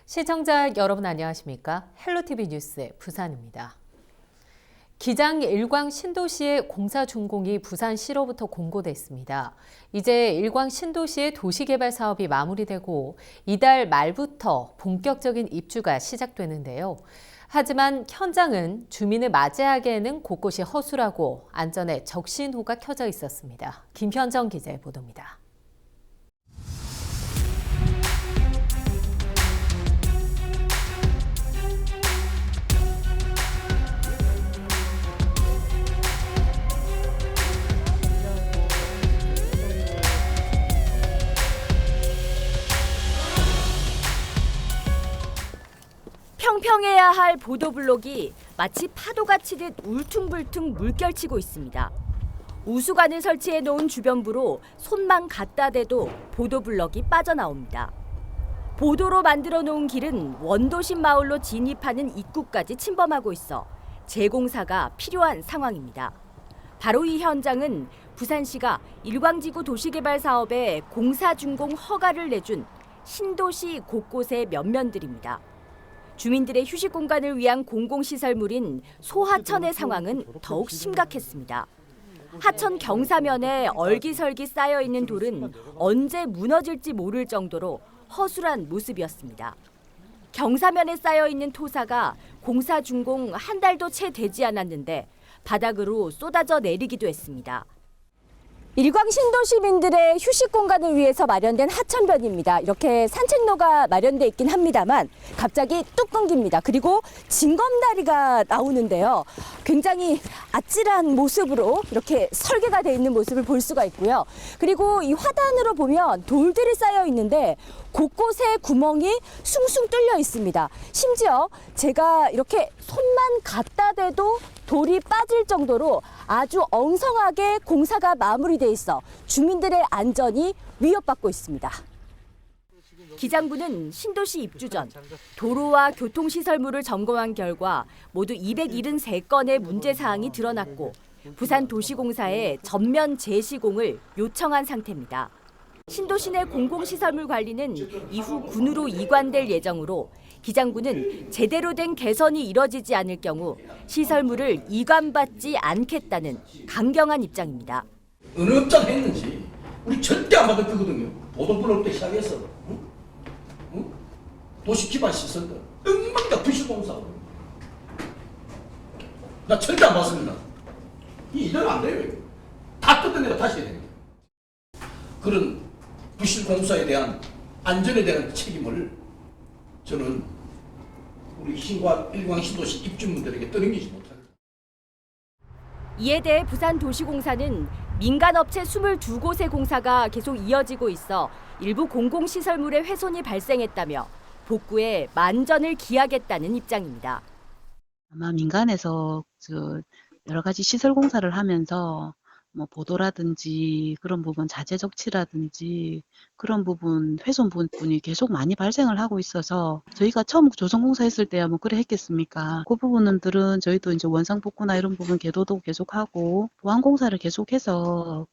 시청자 여러분 안녕하십니까? 헬로티비 뉴스의 부산입니다. 기장 일광 신도시의 공사 준공이 부산시로부터 공고됐습니다. 이제 일광 신도시의 도시개발 사업이 마무리되고 이달 말부터 본격적인 입주가 시작되는데요. 하지만 현장은 주민을 맞이하기에는 곳곳이 허술하고 안전에 적신호가 켜져 있었습니다. 김현정 기자의 보도입니다. 평평해야 할 보도블록이 마치 파도가 치듯 울퉁불퉁 물결치고 있습니다. 우수관을 설치해 놓은 주변부로 손만 갖다 대도 보도블럭이 빠져나옵니다. 보도로 만들어 놓은 길은 원도심 마을로 진입하는 입구까지 침범하고 있어 재공사가 필요한 상황입니다. 바로 이 현장은 부산시가 일광지구 도시개발 사업에 공사 준공 허가를 내준 신도시 곳곳의 면면들입니다. 주민들의 휴식 공간을 위한 공공시설물인 소하천의 상황은 더욱 심각했습니다. 하천 경사면에 얼기설기 쌓여있는 돌은 언제 무너질지 모를 정도로 허술한 모습이었습니다. 경사면에 쌓여있는 토사가 공사 준공 한 달도 채 되지 않았는데 바닥으로 쏟아져 내리기도 했습니다. 일광 신도 시민들의 휴식 공간을 위해서 마련된 하천변입니다. 이렇게 산책로가 마련돼 있긴 합니다만 갑자기 뚝 끊깁니다. 그리고 징검다리가 나오는데요. 굉장히 아찔한 모습으로 이렇게 설계가 돼 있는 모습을 볼 수가 있고요. 그리고 이 화단으로 보면 돌들이 쌓여 있는데 곳곳에 구멍이 숭숭 뚫려 있습니다. 심지어 제가 이렇게 손만 갖다 대도 돌이 빠질 정도로 아주 엉성하게 공사가 마무리돼 있어 주민들의 안전이 위협받고 있습니다. 기장부는 신도시 입주 전 도로와 교통시설물을 점검한 결과 모두 273건의 문제사항이 드러났고 부산도시공사에 전면 재시공을 요청한 상태입니다. 신도시 내 공공시설물 관리는 이후 군으로 이관될 예정으로 기장부는 제대로 된 개선이 이뤄지지 않을 경우 시설물을 이관받지 않겠다는 강경한 입장입니다. 어느 업장 했는지 우리 절대 안 받을 거거든요. 보도블록부터 시작해서 도시기반시설들 엉망다 부실공사. 나 절대 안 받습니다. 이대로 안 돼요. 다 뜯어내고 다시 해야 됩니다. 그런 부실공사에 대한 안전에 대한 책임을 저는 우리 일광 신도시 입주민들에게 떠넘기지 못합니다. 이에 대해 부산도시공사는 민간업체 22곳의 공사가 계속 이어지고 있어 일부 공공시설물의 훼손이 발생했다며 복구에 만전을 기하겠다는 입장입니다. 아마 민간에서 여러 가지 시설 공사를 하면서 보도라든지 그런 부분 자재 적치라든지 그런 부분 훼손 부분이 계속 많이 발생을 하고 있어서 저희가 처음 조성공사 했을 때야 그래 했겠습니까? 그 부분들은 저희도 이제 원상 복구나 이런 부분 계도도 계속하고 보안 공사를 계속해서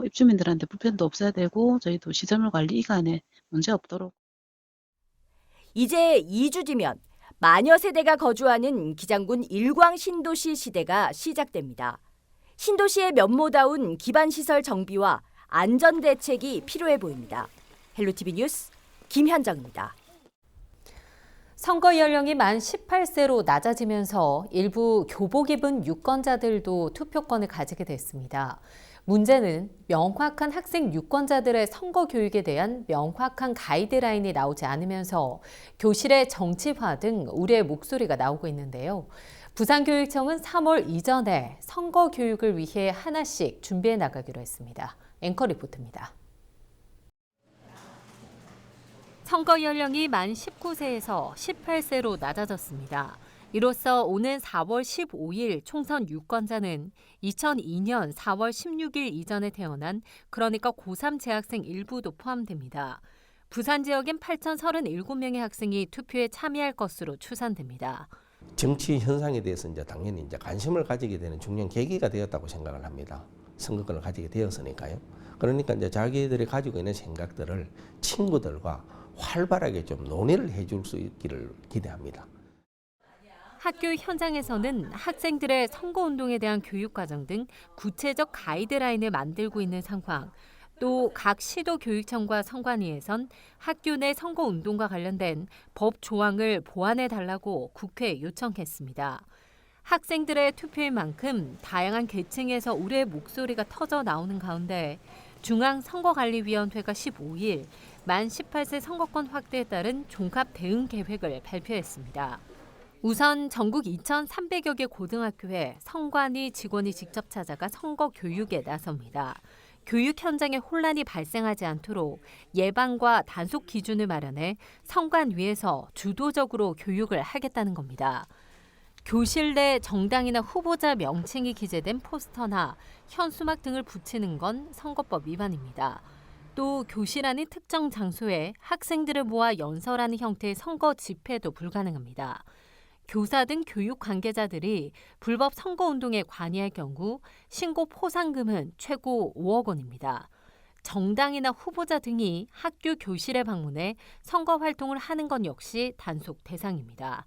입주민들한테 불편도 없어야 되고 저희도 시설물 관리 이관에 문제 없도록. 이제 2주 뒤면 마녀 세대가 거주하는 기장군 일광 신도시 시대가 시작됩니다. 신도시의 면모다운 기반시설 정비와 안전대책이 필요해 보입니다. 헬로티비 뉴스 김현정입니다. 선거 연령이 만 18세로 낮아지면서 일부 교복 입은 유권자들도 투표권을 가지게 됐습니다. 문제는 명확한 학생 유권자들의 선거 교육에 대한 명확한 가이드라인이 나오지 않으면서 교실의 정치화 등 우려의 목소리가 나오고 있는데요. 부산교육청은 3월 이전에 선거 교육을 위해 하나씩 준비해 나가기로 했습니다. 앵커 리포트입니다. 선거 연령이 만 19세에서 18세로 낮아졌습니다. 이로써 오는 4월 15일 총선 유권자는 2002년 4월 16일 이전에 태어난 그러니까 고3 재학생 일부도 포함됩니다. 부산 지역엔 8,037명의 학생이 투표에 참여할 것으로 추산됩니다. 정치 현상에 대해서 당연히 관심을 가지게 되는 중요한 계기가 되었다고 생각을 합니다. 선거권을 가지게 되었으니까요. 그러니까 자기들이 가지고 있는 생각들을 친구들과 활발하게 좀 논의를 해줄 수 있기를 기대합니다. 학교 현장에서는 학생들의 선거운동에 대한 교육과정 등 구체적 가이드라인을 만들고 있는 상황, 또 각 시도교육청과 선관위에선 학교 내 선거운동과 관련된 법 조항을 보완해달라고 국회에 요청했습니다. 학생들의 투표인 만큼 다양한 계층에서 우려의 목소리가 터져 나오는 가운데 중앙선거관리위원회가 15일 만 18세 선거권 확대에 따른 종합 대응 계획을 발표했습니다. 우선 전국 2,300여 개 고등학교에 선관위 직원이 직접 찾아가 선거 교육에 나섭니다. 교육 현장에 혼란이 발생하지 않도록 예방과 단속 기준을 마련해 선관위에서 주도적으로 교육을 하겠다는 겁니다. 교실 내 정당이나 후보자 명칭이 기재된 포스터나 현수막 등을 붙이는 건 선거법 위반입니다. 또 교실 안의 특정 장소에 학생들을 모아 연설하는 형태의 선거 집회도 불가능합니다. 교사 등 교육 관계자들이 불법 선거운동에 관여할 경우 신고 포상금은 최고 5억 원입니다. 정당이나 후보자 등이 학교 교실에 방문해 선거 활동을 하는 건 역시 단속 대상입니다.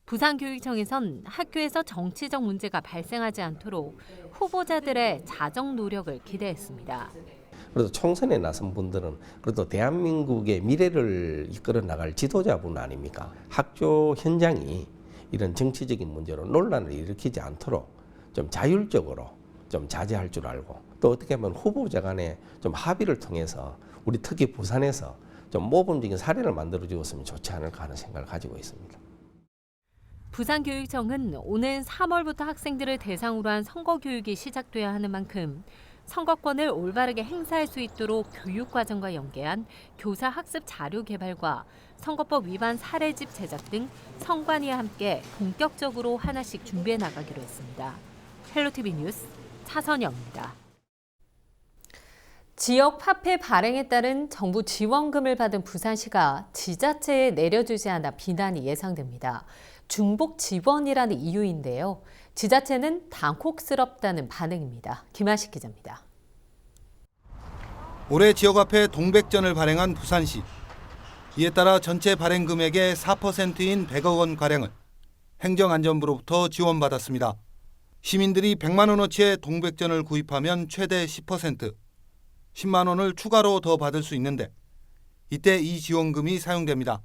부산교육청에선 학교에서 정치적 문제가 발생하지 않도록 후보자들의 자정 노력을 기대했습니다. 그래도 총선에 나선 분들은 그래도 대한민국의 미래를 이끌어 나갈 지도자분 아닙니까? 학교 현장이 이런 정치적인 문제로 논란을 일으키지 않도록 좀 자율적으로 좀 자제할 줄 알고 또 어떻게 보면 후보자 간에 좀 합의를 통해서 우리 특히 부산에서 좀 모범적인 사례를 만들어 주었으면 좋지 않을까 하는 생각을 가지고 있습니다. 부산교육청은 오는 3월부터 학생들을 대상으로 한 선거교육이 시작돼야 하는 만큼 선거권을 올바르게 행사할 수 있도록 교육과정과 연계한 교사 학습 자료 개발과 선거법 위반 사례집 제작 등 선관위와 함께 본격적으로 하나씩 준비해 나가기로 했습니다. 헬로티비 뉴스 차선영입니다. 지역 화폐 발행에 따른 정부 지원금을 받은 부산시가 지자체에 내려주지 않아 비난이 예상됩니다. 중복 지원이라는 이유인데요. 지자체는 당혹스럽다는 반응입니다. 김하식 기자입니다. 올해 지역화폐 동백전을 발행한 부산시. 이에 따라 전체 발행 금액의 4%인 100억 원가량을 행정안전부로부터 지원받았습니다. 시민들이 100만 원어치의 동백전을 구입하면 최대 10%, 10만 원을 추가로 더 받을 수 있는데 이때 이 지원금이 사용됩니다.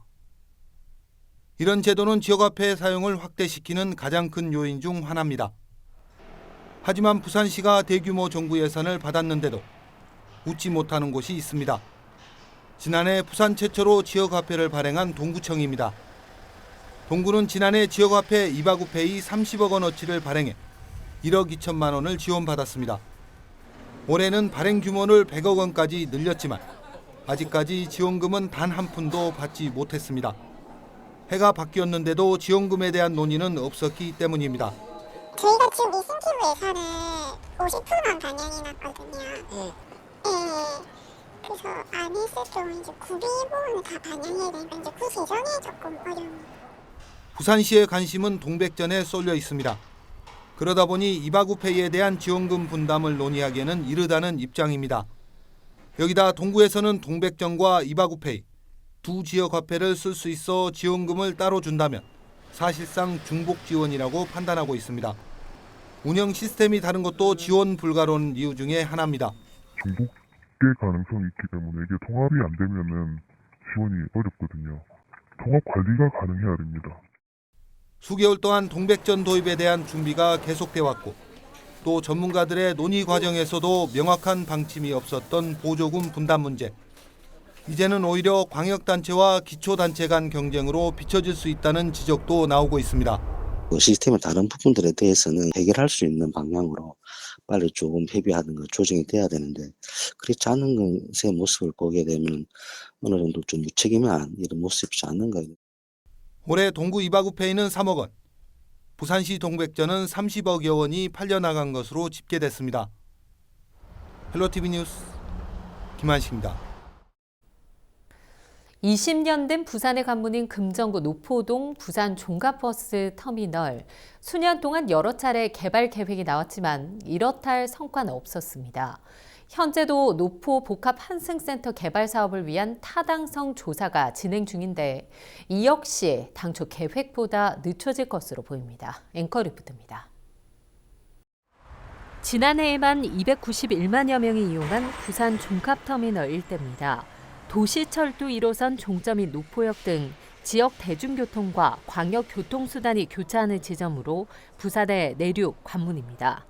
이런 제도는 지역화폐 사용을 확대시키는 가장 큰 요인 중 하나입니다. 하지만 부산시가 대규모 정부 예산을 받았는데도 웃지 못하는 곳이 있습니다. 지난해 부산 최초로 지역화폐를 발행한 동구청입니다. 동구는 지난해 지역화폐 이바구페이 30억 원어치를 발행해 1억 2천만 원을 지원받았습니다. 올해는 발행 규모를 100억 원까지 늘렸지만 아직까지 지원금은 단 한 푼도 받지 못했습니다. 해가 바뀌었는데도 지원금에 대한 논의는 없었기 때문입니다. 저희가 지금 인센티브 예산을 50%만 반영이 났거든요. 네. 그래서 안 했을 경우 이제 구비부분을 다 반영해야 되니까 이제 그 재정에 조금 어려움입니다. 부산시의 관심은 동백전에 쏠려 있습니다. 그러다 보니 이바구페이에 대한 지원금 분담을 논의하기에는 이르다는 입장입니다. 여기다 동구에서는 동백전과 이바구페이 두 지역화폐를 쓸 수 있어 지원금을 따로 준다면 사실상 중복 지원이라고 판단하고 있습니다. 운영 시스템이 다른 것도 지원 불가로운 이유 중에 하나입니다. 중복될 가능성이 있기 때문에 이게 통합이 안 되면은 지원이 어렵거든요. 통합 관리가 가능해야 됩니다. 수개월 동안 동백전 도입에 대한 준비가 계속돼 왔고 또 전문가들의 논의 과정에서도 명확한 방침이 없었던 보조금 분담 문제. 이제는 오히려 광역단체와 기초단체 간 경쟁으로 비춰질 수 있다는 지적도 나오고 있습니다. 시스템의 다른 부분들에 대해서는 해결할 수 있는 방향으로 빨리 조금 협의하든가 조정이 돼야 되는데 그렇지 않은 것의 모습을 보게 되면 어느 정도 좀 무책임한 이런 모습이지 않는가. 올해 동구 이바구페이는 3억 원, 부산시 동백전은 30억여 원이 팔려나간 것으로 집계됐습니다. 헬로티비 뉴스 김한식입니다. 20년 된 부산의 관문인 금정구 노포동 부산 종합버스 터미널. 수년 동안 여러 차례 개발 계획이 나왔지만 이렇다 할 성과는 없었습니다. 현재도 노포 복합 한승센터 개발 사업을 위한 타당성 조사가 진행 중인데 이 역시 당초 계획보다 늦춰질 것으로 보입니다. 앵커 리포트입니다. 지난해에만 291만여 명이 이용한 부산 종합터미널 일대입니다. 도시철도 1호선 종점인 노포역 등 지역 대중교통과 광역교통수단이 교차하는 지점으로 부산의 내륙 관문입니다.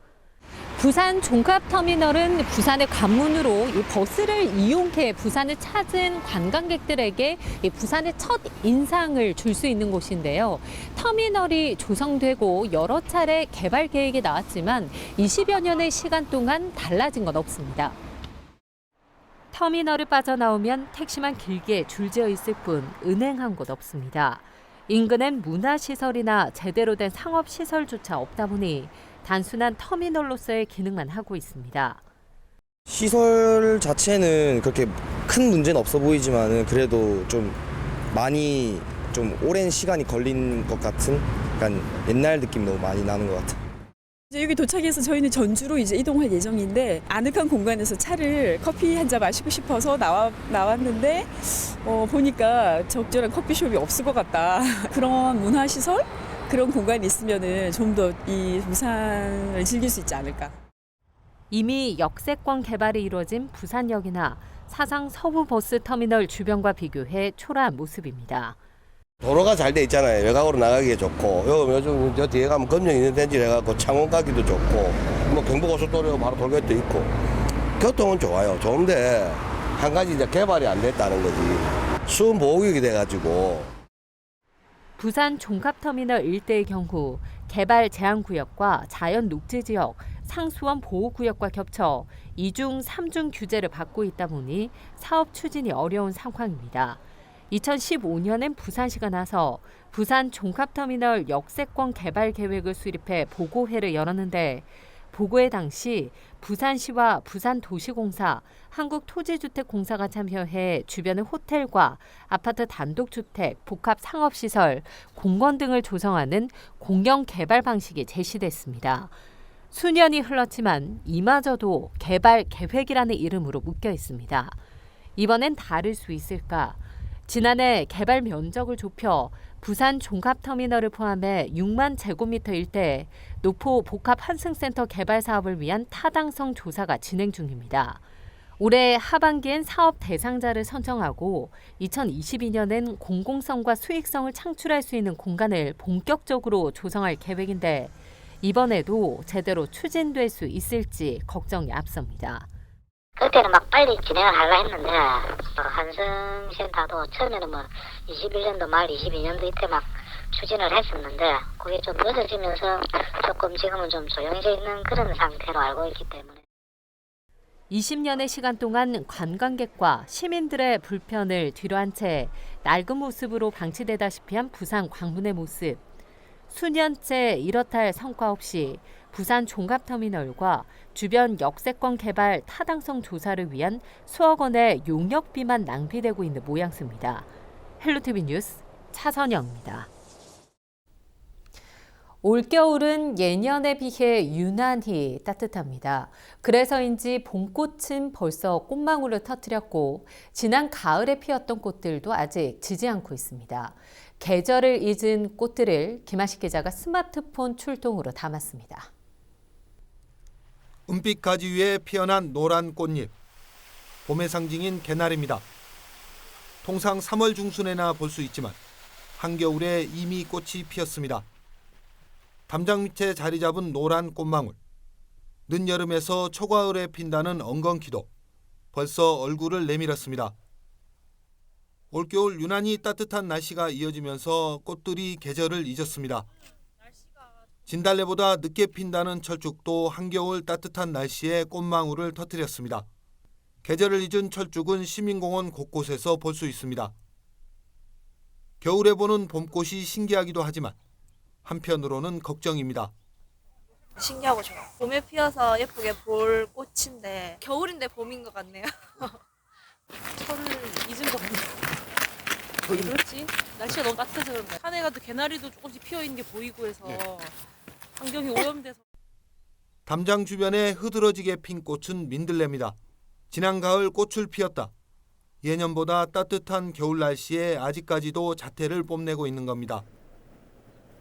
부산 종합터미널은 부산의 관문으로 이 버스를 이용해 부산을 찾은 관광객들에게 이 부산의 첫 인상을 줄 수 있는 곳인데요. 터미널이 조성되고 여러 차례 개발 계획이 나왔지만 20여 년의 시간 동안 달라진 건 없습니다. 터미널을 빠져나오면 택시만 길게 줄지어 있을 뿐 은행한 곳 없습니다. 인근엔 문화시설이나 제대로 된 상업시설조차 없다 보니 단순한 터미널로서의 기능만 하고 있습니다. 시설 자체는 그렇게 큰 문제는 없어 보이지만은 그래도 좀 많이 좀 오랜 시간이 걸린 것 같은 약간 옛날 느낌 너무 많이 나는 것 같아요. 이제 여기 도착해서 저희는 전주로 이제 이동할 예정인데 아늑한 공간에서 커피 한 잔 마시고 싶어서 나왔는데 보니까 적절한 커피숍이 없을 것 같다. 그런 문화시설? 그런 공간이 있으면은 좀 더 이 부산을 즐길 수 있지 않을까. 이미 역세권 개발이 이루어진 부산역이나 사상 서부버스터미널 주변과 비교해 초라한 모습입니다. 도로가 잘 돼 있잖아요. 외곽으로 나가기에 좋고 요즘 저 뒤에 가면 검정 있는 데인지 해갖고 창원 가기도 좋고 뭐 경부고속도로 바로 돌격도 있고 교통은 좋아요. 좋은데 한 가지 이제 개발이 안 됐다는 거지. 수은 보호구역이 돼가지고. 부산 종합터미널 일대의 경우 개발 제한구역과 자연 녹지지역, 상수원 보호구역과 겹쳐 2중, 3중 규제를 받고 있다 보니 사업 추진이 어려운 상황입니다. 2015년엔 부산시가 나서 부산 종합터미널 역세권 개발 계획을 수립해 보고회를 열었는데 보고회 당시 부산시와 부산도시공사, 한국토지주택공사가 참여해 주변의 호텔과 아파트 단독주택, 복합상업시설, 공원 등을 조성하는 공영 개발 방식이 제시됐습니다. 수년이 흘렀지만 이마저도 개발 계획이라는 이름으로 묶여 있습니다. 이번엔 다를 수 있을까? 지난해 개발 면적을 좁혀 부산 종합터미널을 포함해 6만 제곱미터 일대에 노포 복합 한승센터 개발 사업을 위한 타당성 조사가 진행 중입니다. 올해 하반기엔 사업 대상자를 선정하고 2022년엔 공공성과 수익성을 창출할 수 있는 공간을 본격적으로 조성할 계획인데 이번에도 제대로 추진될 수 있을지 걱정이 앞섭니다. 그때는 막 빨리 진행을 하려 했는데 한승센터도 처음에는 21년도 말 22년도 이때 막 추진을 했었는데 그게 좀 늦어지면서 조금 지금은 좀 조용해져 있는 그런 상태로 알고 있기 때문에 20년의 시간 동안 관광객과 시민들의 불편을 뒤로한 채 낡은 모습으로 방치되다시피 한 부산 광문의 모습. 수년째 이렇다 할 성과 없이 부산 종합터미널과 주변 역세권 개발 타당성 조사를 위한 수억 원의 용역비만 낭비되고 있는 모양새입니다. 헬로티비 뉴스 차선영입니다. 올겨울은 예년에 비해 유난히 따뜻합니다. 그래서인지 봄꽃은 벌써 꽃망울을 터뜨렸고 지난 가을에 피었던 꽃들도 아직 지지 않고 있습니다. 계절을 잊은 꽃들을 김하식 기자가 스마트폰 출동으로 담았습니다. 은빛 가지 위에 피어난 노란 꽃잎. 봄의 상징인 개나리입니다. 통상 3월 중순에나 볼 수 있지만 한겨울에 이미 꽃이 피었습니다. 담장 밑에 자리 잡은 노란 꽃망울. 늦여름에서 초가을에 핀다는 엉겅퀴도 벌써 얼굴을 내밀었습니다. 올겨울 유난히 따뜻한 날씨가 이어지면서 꽃들이 계절을 잊었습니다. 진달래보다 늦게 핀다는 철쭉도 한겨울 따뜻한 날씨에 꽃망울을 터뜨렸습니다. 계절을 잊은 철쭉은 시민공원 곳곳에서 볼 수 있습니다. 겨울에 보는 봄꽃이 신기하기도 하지만 한편으로는 걱정입니다. 신기하고 좋아. 봄에 피어서 예쁘게 볼 꽃인데 겨울인데 봄인 것 같네요. 철을 잊은 것 같네요. 왜 그렇지? 날씨가 너무 따뜻해서 그런가. 산에 가도 개나리도 조금씩 피어 있는 게 보이고 해서 환경이 오염돼서. 담장 주변에 흐드러지게 핀 꽃은 민들레입니다. 지난 가을 꽃을 피웠다. 예년보다 따뜻한 겨울 날씨에 아직까지도 자태를 뽐내고 있는 겁니다.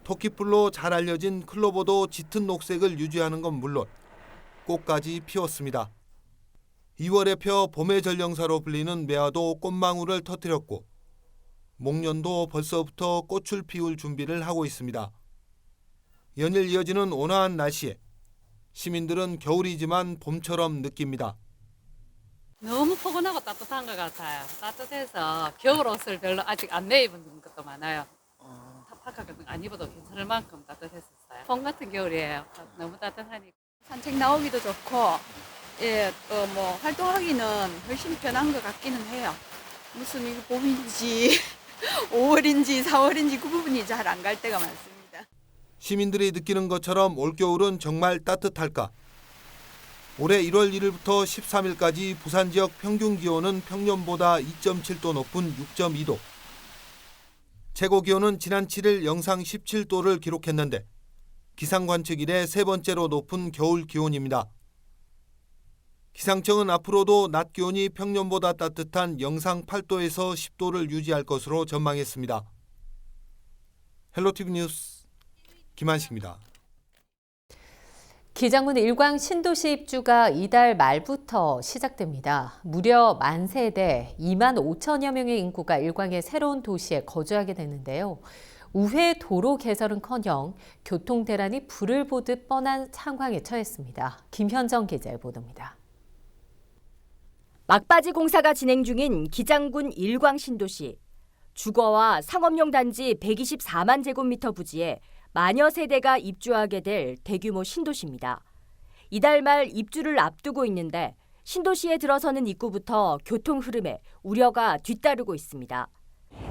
토끼풀로 잘 알려진 클로버도 짙은 녹색을 유지하는 건 물론 꽃까지 피웠습니다. 2월에 펴 봄의 전령사로 불리는 매화도 꽃망울을 터뜨렸고 목련도 벌써부터 꽃을 피울 준비를 하고 있습니다. 연일 이어지는 온화한 날씨에 시민들은 겨울이지만 봄처럼 느낍니다. 너무 포근하고 따뜻한 것 같아요. 따뜻해서 겨울 옷을 별로 아직 안 내입은 것도 많아요. 파카 같은 거 안 입어도 괜찮을 만큼 따뜻했었어요. 봄 같은 겨울이에요. 너무 따뜻하니까. 산책 나오기도 좋고, 예, 또 뭐 활동하기는 훨씬 편한 것 같기는 해요. 무슨 이거 봄인지 5월인지 4월인지 그 부분이 잘 안 갈 때가 많습니다. 시민들이 느끼는 것처럼 올겨울은 정말 따뜻할까? 올해 1월 1일부터 13일까지 부산 지역 평균 기온은 평년보다 2.7도 높은 6.2도. 최고 기온은 지난 7일 영상 17도를 기록했는데 기상 관측 이래 세 번째로 높은 겨울 기온입니다. 기상청은 앞으로도 낮 기온이 평년보다 따뜻한 영상 8도에서 10도를 유지할 것으로 전망했습니다. 헬로티비 뉴스 김한식입니다. 기장군 일광 신도시 입주가 이달 말부터 시작됩니다. 무려 10,000세대 2만 5천여 명의 인구가 일광의 새로운 도시에 거주하게 되는데요. 우회 도로 개설은커녕 교통 대란이 불을 보듯 뻔한 상황에 처했습니다. 김현정 기자의 보도입니다. 막바지 공사가 진행 중인 기장군 일광 신도시. 주거와 상업용 단지 124만 제곱미터 부지에 만여 세대가 입주하게 될 대규모 신도시입니다. 이달 말 입주를 앞두고 있는데 신도시에 들어서는 입구부터 교통 흐름에 우려가 뒤따르고 있습니다.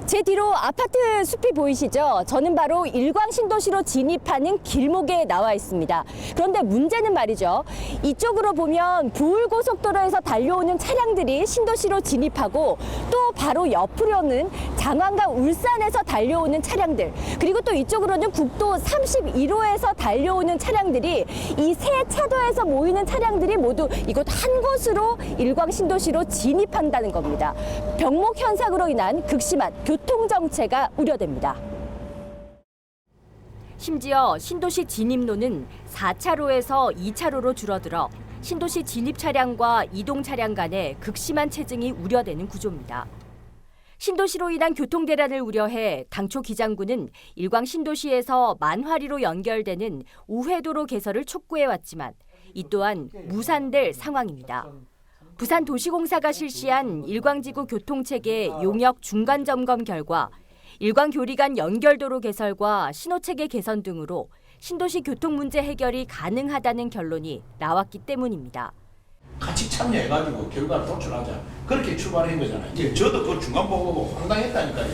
제 뒤로 아파트 숲이 보이시죠? 저는 바로 일광 신도시로 진입하는 길목에 나와 있습니다. 그런데 문제는 말이죠. 이쪽으로 보면 부울고속도로에서 달려오는 차량들이 신도시로 진입하고 또 바로 옆으로는 장안과 울산에서 달려오는 차량들, 그리고 또 이쪽으로는 국도 31호에서 달려오는 차량들이 이 세 차도에서 모이는 차량들이 모두 이곳 한 곳으로 일광 신도시로 진입한다는 겁니다. 병목 현상으로 인한 극심한 교통정체가 우려됩니다. 심지어 신도시 진입로는 4차로에서 2차로로 줄어들어 신도시 진입 차량과 이동 차량 간의 극심한 체증이 우려되는 구조입니다. 신도시로 인한 교통 대란을 우려해 당초 기장군은 일광 신도시에서 만화리로 연결되는 우회도로 개설을 촉구해왔지만 이 또한 무산될 상황입니다. 부산도시공사가 실시한 일광지구 교통체계 용역 중간점검 결과 일광교리 간 연결도로 개설과 신호체계 개선 등으로 신도시 교통 문제 해결이 가능하다는 결론이 나왔기 때문입니다. 같이 참여해가지고 결과를 도출하자. 그렇게 출발한 거잖아요. 이제 저도 그 중간 보고 황당했다니까요.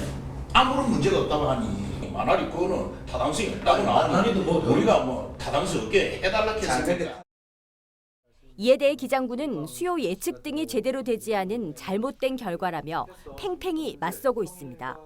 아무런 문제가 없다고 하니 만화리 그거는 타당성이 없다고 나오니 우리가 타당성 없게 해달라고 했으니까. 이에 대해 기장군은 수요 예측 등이 제대로 되지 않은 잘못된 결과라며 팽팽히 맞서고 있습니다.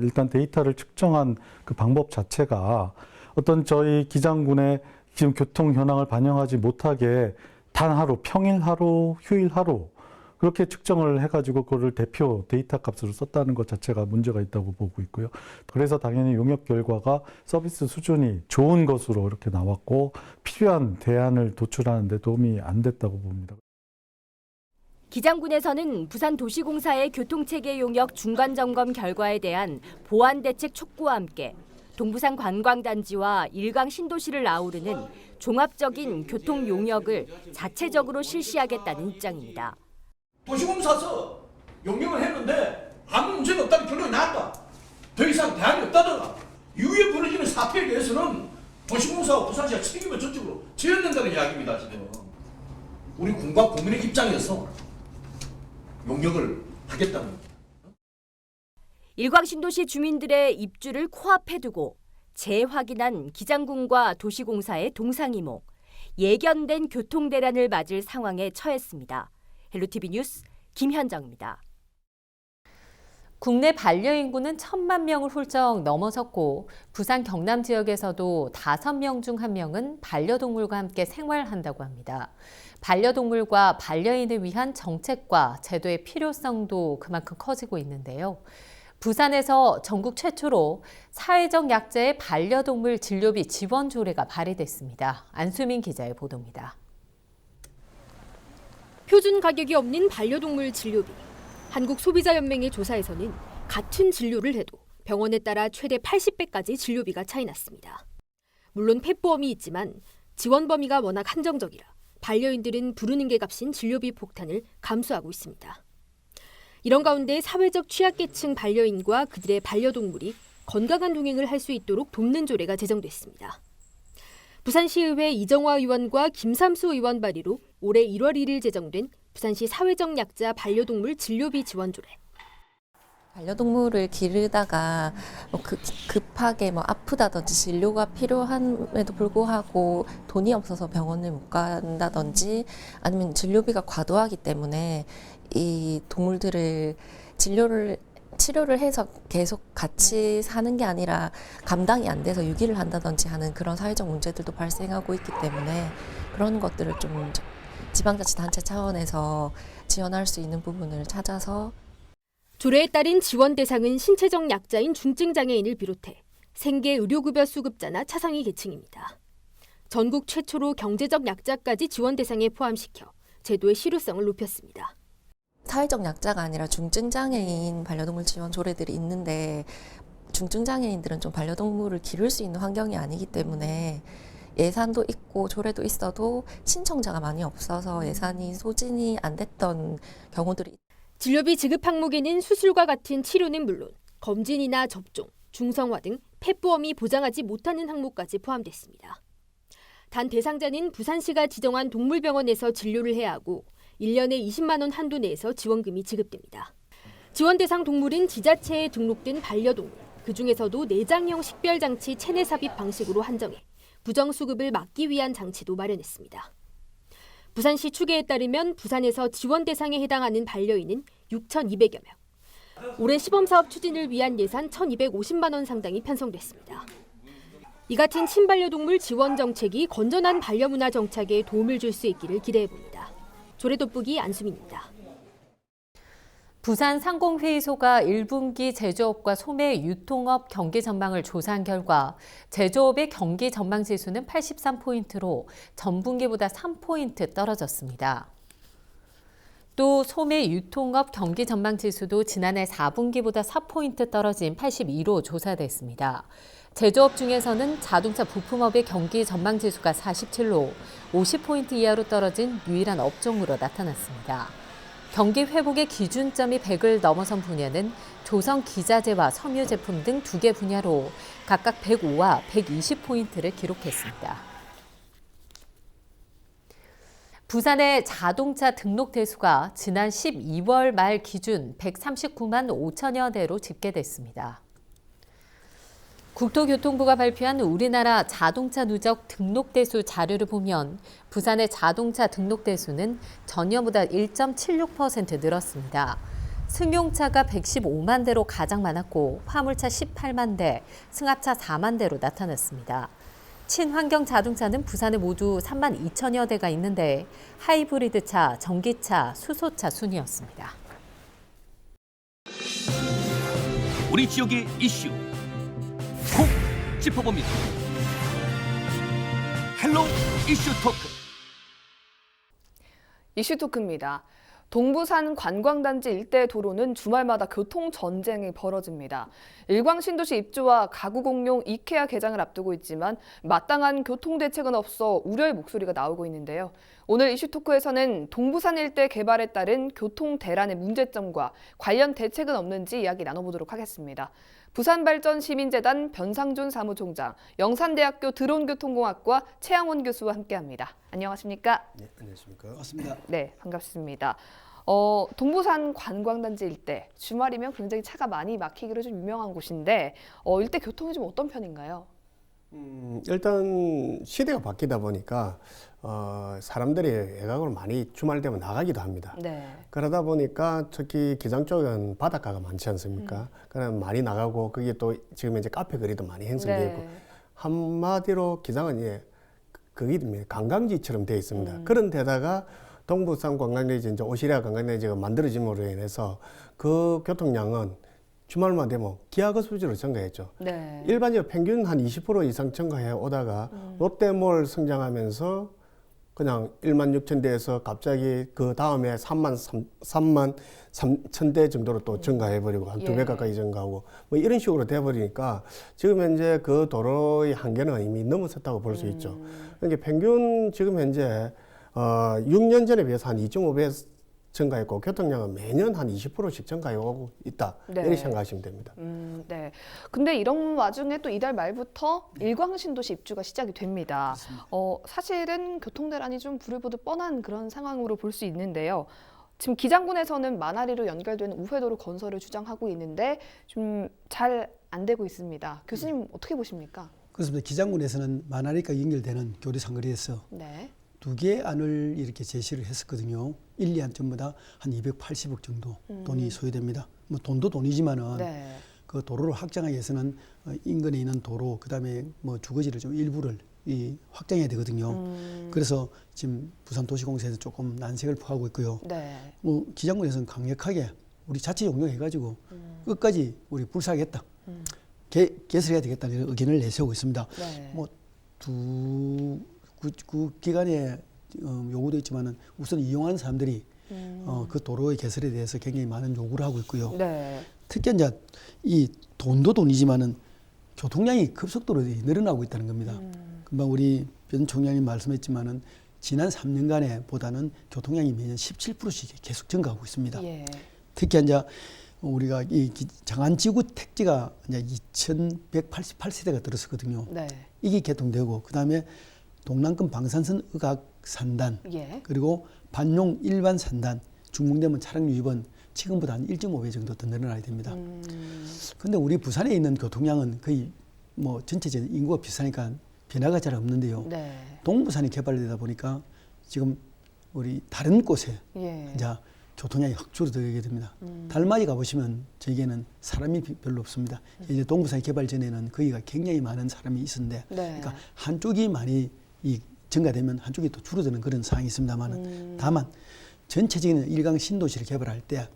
일단 데이터를 측정한 그 방법 자체가 어떤 저희 기장군의 지금 교통 현황을 반영하지 못하게 단 하루, 평일 하루, 휴일 하루 그렇게 측정을 해가지고 그거를 대표 데이터 값으로 썼다는 것 자체가 문제가 있다고 보고 있고요. 그래서 당연히 용역 결과가 서비스 수준이 좋은 것으로 이렇게 나왔고 필요한 대안을 도출하는 데 도움이 안 됐다고 봅니다. 기장군에서는 부산도시공사의 교통체계 용역 중간점검 결과에 대한 보완 대책 촉구와 함께 동부산 관광단지와 일광 신도시를 아우르는 종합적인 교통 용역을 자체적으로 실시하겠다는 입장입니다. 도시공사서 용역을 했는데 아무 문제가 없다는 결론이 나왔다. 더 이상 대안이 없다더라. 이후에 벌어지는 사태에 대해서는 도시공사와 부산시가 책임을 전적으로 져야 된다는 이야기입니다. 지금 우리 군과 국민의 입장에서 용역을 하겠다는 겁니다. 일광 신도시 주민들의 입주를 코앞에 두고 재확인한 기장군과 도시공사의 동상이몽, 예견된 교통 대란을 맞을 상황에 처했습니다. 헬로티비 뉴스 김현정입니다. 국내 반려인구는 1,000만 명을 훌쩍 넘어섰고 부산 경남 지역에서도 5명 중 1명은 반려동물과 함께 생활한다고 합니다. 반려동물과 반려인을 위한 정책과 제도의 필요성도 그만큼 커지고 있는데요. 부산에서 전국 최초로 사회적 약자의 반려동물 진료비 지원 조례가 발의됐습니다. 안수민 기자의 보도입니다. 표준 가격이 없는 반려동물 진료비. 한국소비자연맹의 조사에서는 같은 진료를 해도 병원에 따라 최대 80배까지 진료비가 차이 났습니다. 물론 펫보험이 있지만 지원 범위가 워낙 한정적이라 반려인들은 부르는 게 값인 진료비 폭탄을 감수하고 있습니다. 이런 가운데 사회적 취약계층 반려인과 그들의 반려동물이 건강한 동행을 할 수 있도록 돕는 조례가 제정됐습니다. 부산시의회 이정화 의원과 김삼수 의원 발의로 올해 1월 1일 제정된 부산시 사회적 약자 반려동물 진료비 지원 조례. 반려동물을 기르다가 급하게 아프다든지 진료가 필요함에도 불구하고 돈이 없어서 병원을 못 간다든지 아니면 진료비가 과도하기 때문에 이 동물들을 치료를 해서 계속 같이 사는 게 아니라 감당이 안 돼서 유기를 한다든지 하는 그런 사회적 문제들도 발생하고 있기 때문에 그런 것들을 좀 지방자치단체 차원에서 지원할 수 있는 부분을 찾아서 조례에 따른 지원 대상은 신체적 약자인 중증장애인을 비롯해 생계 의료급여 수급자나 차상위 계층입니다. 전국 최초로 경제적 약자까지 지원 대상에 포함시켜 제도의 실효성을 높였습니다. 사회적 약자가 아니라 중증장애인 반려동물 지원 조례들이 있는데 중증장애인들은 좀 반려동물을 기를 수 있는 환경이 아니기 때문에 예산도 있고 조례도 있어도 신청자가 많이 없어서 예산이 소진이 안 됐던 경우들이 진료비 지급 항목에는 수술과 같은 치료는 물론 검진이나 접종, 중성화 등 펫보험이 보장하지 못하는 항목까지 포함됐습니다. 단 대상자는 부산시가 지정한 동물병원에서 진료를 해야 하고 1년에 20만 원 한도 내에서 지원금이 지급됩니다. 지원 대상 동물은 지자체에 등록된 반려동물, 그중에서도 내장형 식별장치 체내 삽입 방식으로 한정해 부정수급을 막기 위한 장치도 마련했습니다. 부산시 추계에 따르면 부산에서 지원 대상에 해당하는 반려인은 6,200여 명. 올해 시범사업 추진을 위한 예산 1,250만 원 상당이 편성됐습니다. 이 같은 친반려동물 지원 정책이 건전한 반려문화 정착에 도움을 줄 수 있기를 기대해봅니다. 조례 돋보기 안수민입니다. 부산 상공회의소가 1분기 제조업과 소매 유통업 경기 전망을 조사한 결과 제조업의 경기 전망 지수는 83포인트로 전분기보다 3포인트 떨어졌습니다. 또 소매 유통업 경기 전망 지수도 지난해 4분기보다 4포인트 떨어진 82로 조사됐습니다. 제조업 중에서는 자동차 부품업의 경기 전망 지수가 47로 50포인트 이하로 떨어진 유일한 업종으로 나타났습니다. 경기 회복의 기준점이 100을 넘어선 분야는 조선 기자재와 섬유 제품 등 2개 분야로 각각 105와 120포인트를 기록했습니다. 부산의 자동차 등록 대수가 지난 12월 말 기준 139만 5천여 대로 집계됐습니다. 국토교통부가 발표한 우리나라 자동차 누적 등록 대수 자료를 보면 부산의 자동차 등록 대수는 전년보다 1.76% 늘었습니다. 승용차가 115만 대로 가장 많았고 화물차 18만 대, 승합차 4만 대로 나타났습니다. 친환경 자동차는 부산에 모두 3만 2천여 대가 있는데 하이브리드차, 전기차, 수소차 순이었습니다. 우리 지역의 이슈 콕 짚어봅니다. 헬로 이슈 토크. 이슈 토크입니다. 동부산 관광단지 일대 도로는 주말마다 교통 전쟁이 벌어집니다. 일광 신도시 입주와 가구 공용 이케아 개장을 앞두고 있지만 마땅한 교통 대책은 없어 우려의 목소리가 나오고 있는데요. 오늘 이슈 토크에서는 동부산 일대 개발에 따른 교통 대란의 문제점과 관련 대책은 없는지 이야기 나눠보도록 하겠습니다. 부산발전시민재단 변상준 사무총장, 영산대학교 드론교통공학과 최양원 교수와 함께합니다. 안녕하십니까? 네, 안녕하십니까? 반갑습니다. 네, 반갑습니다. 동부산 관광단지 일대, 주말이면 굉장히 차가 많이 막히기로 좀 유명한 곳인데 일대 교통이 좀 어떤 편인가요? 일단 시대가 바뀌다 보니까 사람들이 외곽으로 많이 주말 되면 나가기도 합니다. 네. 그러다 보니까 특히 기장 쪽은 바닷가가 많지 않습니까? 그럼 많이 나가고 거기에 또 지금 이제 카페 거리도 많이 형성되고 네. 한마디로 기장은 거기 관광지처럼 되어 있습니다. 그런 데다가 동부산 관광단지 이제 오시리아 관광단지가 만들어짐으로 인해서 그 교통량은 주말만 되면 기하급 수준으로 증가했죠. 네. 일반적으로 평균 한 20% 이상 증가해 오다가 롯데몰 성장하면서 그냥 1만 6천 대에서 갑자기 그 다음에 3만 3천 대 정도로 또 증가해버리고 한 2배 가까이 증가하고 뭐 이런 식으로 돼버리니까 지금 현재 그 도로의 한계는 이미 넘어섰다고 볼 수 있죠. 그러니까 평균 지금 현재 6년 전에 비해서 한 2.5배 증가했고 교통량은 매년 한 20%씩 증가하고 있다. 네. 이렇게 생각하시면 됩니다. 네. 근데 이런 와중에 또 이달 말부터 일광신도시 입주가 시작이 됩니다. 사실은 교통대란이 좀 불을 보듯 뻔한 그런 상황으로 볼 수 있는데요. 지금 기장군에서는 만화리로 연결되는 우회도로 건설을 주장하고 있는데 좀 잘 안 되고 있습니다. 교수님 어떻게 보십니까? 그렇습니다. 기장군에서는 만화리가 연결되는 교리 상거리에서 네. 2개의 안을 이렇게 제시를 했었거든요. 1, 2안 전부 다 한 280억 정도 돈이 소요됩니다. 뭐 돈도 돈이지만은 네. 그 도로를 확장하기 위해서는 인근에 있는 도로, 그다음에 뭐 주거지를 좀 일부를 확장해야 되거든요. 그래서 지금 부산도시공사에서 조금 난색을 표하고 있고요. 네. 뭐 기장군에서는 강력하게 우리 자체 용역해가지고 끝까지 우리 불사하겠다. 개설해야 되겠다는 이런 의견을 내세우고 있습니다. 네. 뭐 그 기간에 요구도 있지만은 우선 이용하는 사람들이 그 도로의 개설에 대해서 굉장히 많은 요구를 하고 있고요. 네. 특히 이제 이 돈도 돈이지만은 교통량이 급속도로 늘어나고 있다는 겁니다. 금방 우리 변 총장님 말씀했지만은 지난 3년간에 보다는 교통량이 매년 17%씩 계속 증가하고 있습니다. 예. 특히 이제 우리가 이 장안지구 택지가 이제 2,188세대가 들었었거든요. 네. 이게 개통되고 그다음에 동남권 방산선 의각 산단 예. 그리고 반용 일반 산단 중공되면 차량 유입은 지금보다 한 1.5배 정도 더 늘어나야 됩니다. 근데 우리 부산에 있는 교통량은 거의 뭐 전체적인 인구가 비슷하니까 변화가 잘 없는데요. 네. 동부산이 개발되다 보니까 지금 우리 다른 곳에 예. 이제 교통량이 확 줄어들게 됩니다. 달맞이 가보시면 저에게는 사람이 별로 없습니다. 이제 동부산 개발 전에는 거기가 굉장히 많은 사람이 있었는데, 네. 그러니까 한쪽이 많이 증가되면 한쪽이 또 줄어드는 그런 상황이 있습니다만은 다만 전체적인 일강 신도시를 개발할 때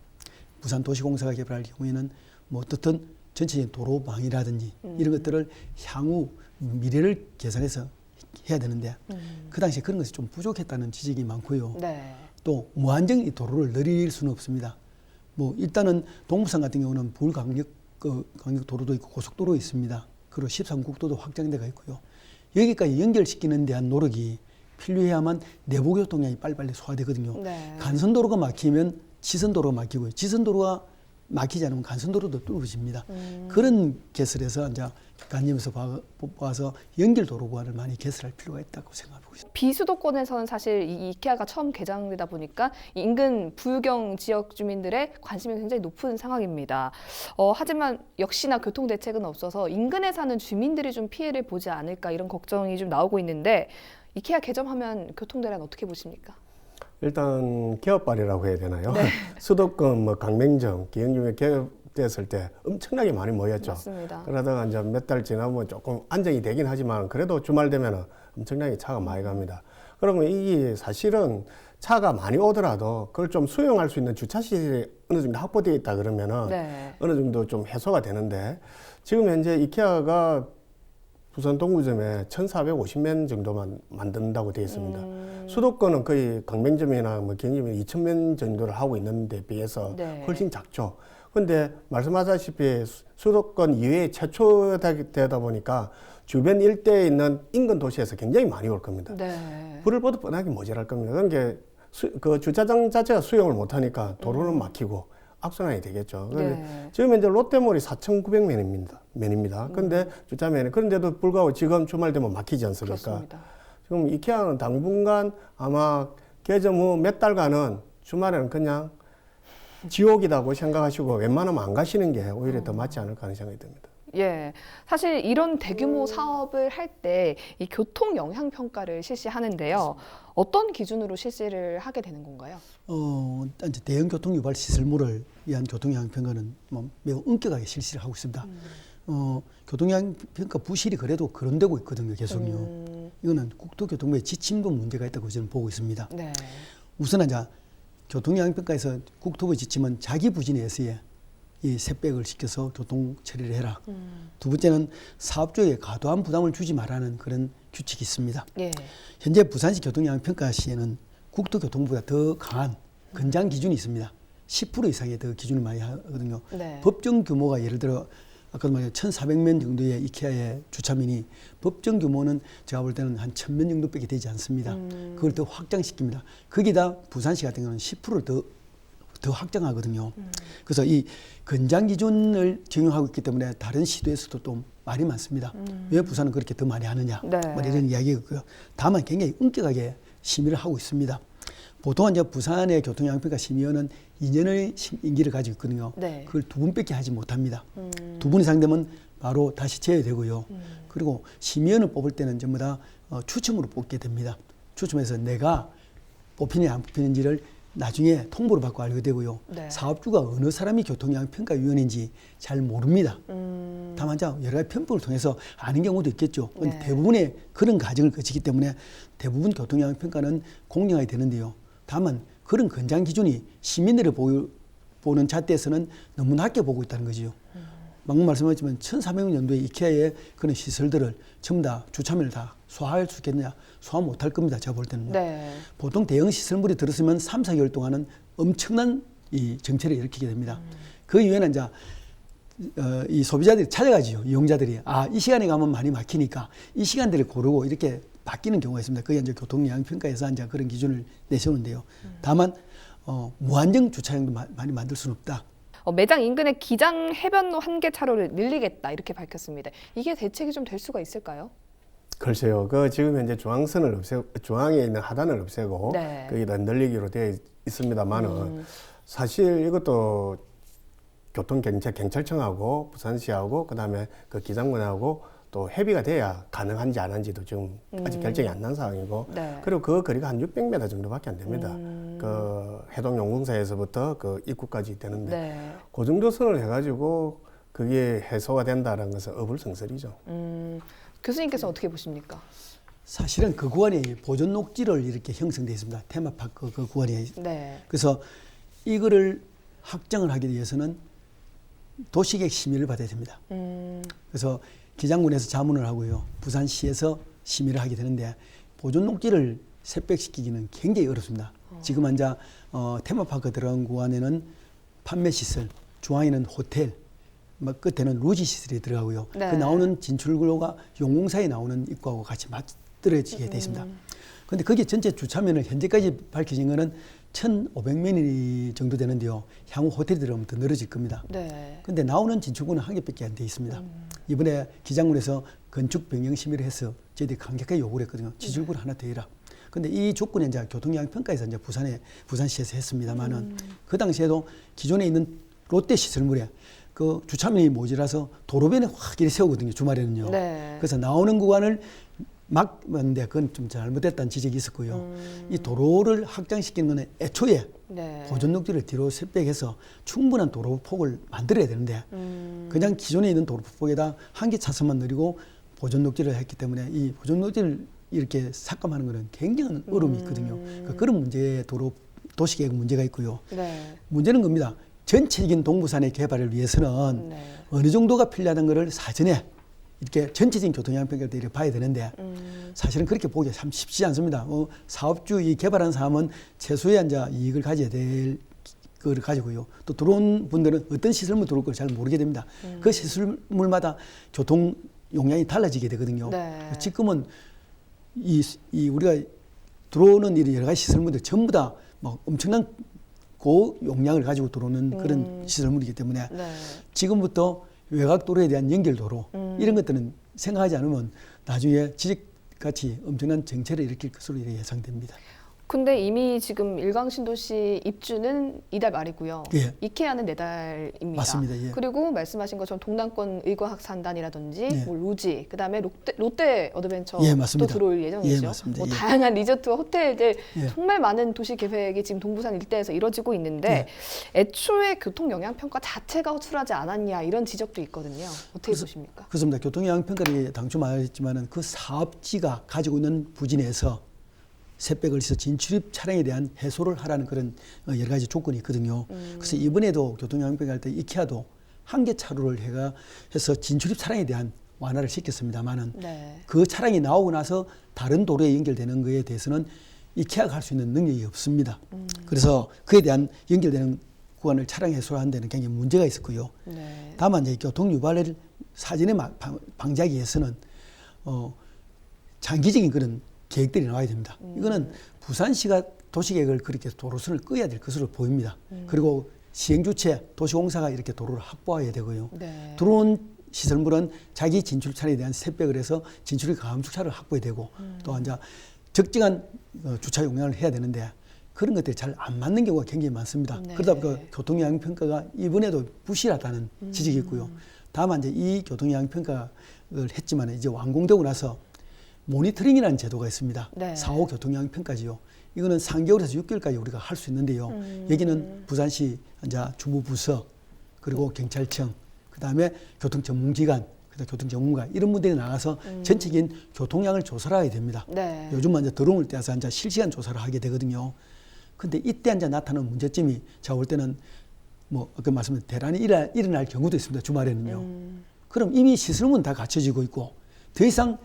부산도시공사가 개발할 경우에는 뭐 어떻든 전체적인 도로망이라든지 이런 것들을 향후 미래를 계산해서 해야 되는데 그 당시에 그런 것이 좀 부족했다는 지적이 많고요. 네. 또 무한정 이 도로를 늘릴 수는 없습니다. 뭐 일단은 동부산 같은 경우는 불강력 강력 도로도 있고 고속도로 있습니다. 그리고 13국도도 확장돼가 있고요. 여기까지 연결시키는 데한 노력이 필요해야만 내부 교통량이 빨리빨리 소화되거든요. 네. 간선도로가 막히면 지선도로가 막히고요. 지선도로가 막히지 않으면 간선도로도 뚫어집니다. 그런 개설에서 이제 관점에서 봐서 연결도로 구간을 많이 개설할 필요가 있다고 생각하고 있습니다. 비수도권에서는 사실 이 이케아가 처음 개장되다 보니까 인근 부유경 지역 주민들의 관심이 굉장히 높은 상황입니다. 하지만 역시나 교통 대책은 없어서 인근에 사는 주민들이 좀 피해를 보지 않을까 이런 걱정이 좀 나오고 있는데 이케아 개점하면 교통대란 어떻게 보십니까? 일단 개업발이라고 해야 되나요? 네. 수도권, 뭐 강맹정, 기흥중에 개업됐을 때 엄청나게 많이 모였죠. 맞습니다. 그러다가 이제 몇 달 지나면 조금 안정이 되긴 하지만 그래도 주말 되면 엄청나게 차가 많이 갑니다. 그러면 이게 사실은 차가 많이 오더라도 그걸 좀 수용할 수 있는 주차시설이 어느 정도 확보되어 있다 그러면은 네. 어느 정도 좀 해소가 되는데 지금 현재 이케아가 부산 동구점에 1,450면 정도만 만든다고 되어 있습니다. 수도권은 거의 강맹점이나 뭐 경점이 2,000면 정도를 하고 있는데 비해서 네. 훨씬 작죠. 근데 말씀하셨다시피 수도권 이외에 최초되다 보니까 주변 일대에 있는 인근 도시에서 굉장히 많이 올 겁니다. 네. 불을 보듯 뻔하게 모자랄 겁니다. 그러니까 그 주차장 자체가 수용을 못하니까 도로는 막히고 악순환이 되겠죠. 네. 지금 현재 롯데몰이 4,900면입니다. 근데 주차면에 그런데도 불구하고 지금 주말 되면 막히지 않습니까? 그렇습니다. 지금 이케아는 당분간 아마 개점 후 몇 달간은 주말에는 그냥 지옥이라고 생각하시고 웬만하면 안 가시는 게 오히려 더 맞지 않을까 하는 생각이 듭니다. 예, 사실 이런 대규모 사업을 할 때 이 교통 영향 평가를 실시하는데요. 어떤 기준으로 실시를 하게 되는 건가요? 이제 대형 교통 유발 시설물을 위한 교통 영향 평가는 뭐 매우 엄격하게 실시를 하고 있습니다. 교통 영향 평가 부실이 그래도 거론되고 있거든요, 계속요. 이거는 국토교통부의 지침도 문제가 있다고 저는 보고 있습니다. 네. 우선 이제 교통영향평가에서 국토부 지침은 자기 부진에 의해 이 setback을 시켜서 교통 처리를 해라. 두 번째는 사업주에게 과도한 부담을 주지 말라는 그런 규칙이 있습니다. 예. 현재 부산시 교통영향평가 시에는 국토교통부보다 더 강한 건장 기준이 있습니다. 10% 이상의 더 기준을 많이 하거든요. 네. 법정 규모가 예를 들어 아까도 말했 1,400명 정도의 이케아의 주차민이 법정 규모는 제가 볼 때는 한 1,000명 정도밖에 되지 않습니다. 그걸 더 확장시킵니다. 거기다 부산시 같은 경우는 10% 더 확장하거든요. 그래서 이 건장 기준을 적용하고 있기 때문에 다른 시도에서도 또 말이 많습니다. 왜 부산은 그렇게 더 많이 하느냐. 네. 뭐 이런 이야기가 있고요. 다만 굉장히 엄격하게 심의를 하고 있습니다. 보통은 이제 부산의 교통영향평가 심의원은 2년의 임기를 가지고 있거든요. 네. 그걸 2분밖에 하지 못합니다. 2분 이상 되면 바로 다시 제외되고요. 그리고 심의원을 뽑을 때는 전부 다 추첨으로 뽑게 됩니다. 추첨해서 내가 뽑히는지 안 뽑히는지를 나중에 통보를 받고 알게 되고요. 네. 사업주가 어느 사람이 교통영향평가위원인지 잘 모릅니다. 다만 여러 가지 편법을 통해서 아는 경우도 있겠죠. 네. 대부분의 그런 과정을 거치기 때문에 대부분 교통영향평가는 공정하게 되는데요. 다만 그런 건장 기준이 시민들을 보는 잣대에서는 너무 낮게 보고 있다는 거죠. 방금 말씀하셨지만 1,400년도에 이케아의 그런 시설들을 전부 다 주차면을 다 소화할 수 있겠느냐? 소화 못할 겁니다. 제가 볼 때는요. 네. 보통 대형 시설물이 들었으면 3, 4개월 동안은 엄청난 이 정체를 일으키게 됩니다. 그 이후에는 이제 이 소비자들이 찾아가지요. 이용자들이 이 시간에 가면 많이 막히니까 이 시간대를 고르고 이렇게 바뀌는 경우가 있습니다. 그게 이제 교통영향평가에서 이제 그런 기준을 내세우는데요. 다만 무한정 주차장도 많이 만들 수는 없다. 매장 인근의 기장 해변로 1개 차로를 늘리겠다 이렇게 밝혔습니다. 이게 대책이 좀 될 수가 있을까요? 글쎄요. 지금 현재 중앙선을 중앙에 있는 하단을 없애고 네. 거기다 늘리기로 되어 있습니다만은 사실 이것도 경찰청하고 부산시하고 그다음에 그 기장군하고 또 협의가 돼야 가능한지 안 한지도 지금 아직 결정이 안 난 상황이고 네. 그리고 그 거리가 한 600m 정도밖에 안 됩니다. 그 해동용궁사에서부터 그 입구까지 되는데 네. 그 정도 선을 해가지고 그게 해소가 된다는 것은 어불성설이죠. 교수님께서 어떻게 보십니까? 사실은 그 구간이 보존 녹지를 이렇게 형성되어 있습니다. 테마파크 그 구간이. 네. 그래서 이거를 확장을 하기 위해서는 도시계획 심의를 받아야 됩니다. 그래서 기장군에서 자문을 하고요. 부산시에서 심의를 하게 되는데 보존 녹지를 setback시키기는 굉장히 어렵습니다. 지금 이제 테마파크 들어간 구간에는 판매시설, 중앙에는 호텔, 끝에는 루지 시설이 들어가고요. 네. 그 나오는 진출구로가 용궁사에 나오는 입구하고 같이 맞들어지게 되어 있습니다. 그런데 거기에 전체 주차면을 현재까지 밝혀진 거는 1,500m 정도 되는데요. 향후 호텔이 들어가면 더 늘어질 겁니다. 네. 근데 나오는 진출구는 1개밖에 안 돼 있습니다. 이번에 기장군에서 건축 변경 심의를 해서 저희들이 강력하게 요구를 했거든요. 진출구를 하나 더 해라. 근데 이 조건에 이제 교통영향평가에서 이제 부산시에서 했습니다만은 그 당시에도 기존에 있는 롯데 시설물에 그 주차면이 모자라서 도로변에 확 이렇게 세우거든요. 주말에는요. 네. 그래서 나오는 구간을 막는데 그건 좀 잘못됐다는 지적이 있었고요. 이 도로를 확장시키는 건 애초에 네. 보존 녹지를 뒤로 setback해서 충분한 도로 폭을 만들어야 되는데 그냥 기존에 있는 도로 폭에다 한 개 차선만 늘리고 보존 녹지를 했기 때문에 이 보존 녹지를 이렇게 삭감하는 것은 굉장한 어려움이 있거든요. 그러니까 그런 문제에 도시계획 문제가 있고요. 네. 문제는 겁니다. 전체적인 동부산의 개발을 위해서는 네. 어느 정도가 필요하다는 것을 사전에 이렇게 전체적인 교통영향평가를 이렇게 봐야 되는데 사실은 그렇게 보기가 참 쉽지 않습니다. 사업주 이 개발한 사람은 최소의 이제 이익을 가져야 될 거를 가지고요. 또 들어온 분들은 어떤 시설물 들어올 걸 잘 모르게 됩니다. 그 시설물마다 교통 용량이 달라지게 되거든요. 네. 지금은 이 우리가 들어오는 이런 여러 가지 시설물들 전부 다 막 엄청난 고용량을 가지고 들어오는 그런 시설물이기 때문에 네. 지금부터 외곽도로에 대한 연결도로 이런 것들은 생각하지 않으면 나중에 지적같이 엄청난 정체를 일으킬 것으로 예상됩니다. 근데 이미 지금 일광신도시 입주는 이달 말이고요. 예. 이케아는 내달입니다. 맞습니다. 예. 그리고 말씀하신 것처럼 동남권 의과학산단이라든지 예. 뭐 로지, 그다음에 롯데 어드벤처도 예, 맞습니다. 들어올 예정이죠. 예, 맞습니다. 뭐 예. 다양한 리조트와 호텔들 예. 정말 많은 도시 계획이 지금 동부산 일대에서 이뤄지고 있는데 애초에 교통 영향 평가 자체가 허술하지 않았냐 이런 지적도 있거든요. 어떻게 보십니까? 그렇습니다. 교통영향평가를 당초 말했지만은 그 사업지가 가지고 있는 부진에서 샛백을에서 진출입 차량에 대한 해소를 하라는 그런 여러 가지 조건이 있거든요. 그래서 이번에도 교통영향평가 할 때 이케아도 한계 차로를 해서 진출입 차량에 대한 완화를 시켰습니다만은 네. 그 차량이 나오고 나서 다른 도로에 연결되는 것에 대해서는 이케아가 할 수 있는 능력이 없습니다. 그래서 그에 대한 연결되는 구간을 차량 해소를 하는 데는 굉장히 문제가 있었고요. 네. 다만 이제 교통 유발을 사전에 방지하기 위해서는 장기적인 그런 계획들이 나와야 됩니다. 이거는 부산시가 도시계획을 그렇게 도로선을 끄야 될 것으로 보입니다. 그리고 시행주체 도시공사가 이렇게 도로를 확보해야 되고요. 네. 들어온 시설물은 자기 진출 차량에 대한 셋백을 해서 진출이 감축차를 확보해야 되고 또 이제 적정한 주차 용량을 해야 되는데 그런 것들이 잘 안 맞는 경우가 굉장히 많습니다. 네. 그러다 보니까 교통영향평가가 이번에도 부실하다는 지적이 있고요. 다만 이제 이 교통영향평가를 했지만 이제 완공되고 나서 모니터링이라는 제도가 있습니다. 네. 4호 교통영향평가지요. 이거는 3개월에서 6개월까지 우리가 할 수 있는데요. 여기는 부산시 이제 주무부서 그리고 경찰청 그다음에 교통전문기관 그다음에 교통전문가 이런 분들이 나가서 전체적인 교통량을 조사를 해야 됩니다. 네. 요즘은 이제 드론을 떼서 이제 실시간 조사를 하게 되거든요. 근데 이때 이제 나타나는 문제점이 제가 볼 때는 뭐 아까 말씀드린 대란이 일어날 경우도 있습니다. 주말에는요. 그럼 이미 시설물은 다 갖춰지고 있고 더 이상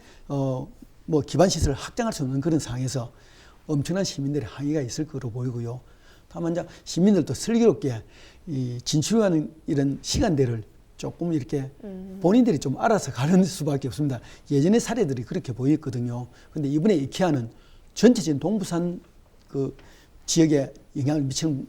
뭐 기반 시설을 확장할 수 없는 그런 상황에서 엄청난 시민들의 항의가 있을 거로 보이고요. 다만 이제 시민들도 슬기롭게 이 진출하는 이런 시간대를 조금 이렇게 본인들이 좀 알아서 가는 수밖에 없습니다. 예전의 사례들이 그렇게 보였거든요. 근데 이번에 이케아는 전체적인 동부산 그 지역에 영향을 미치는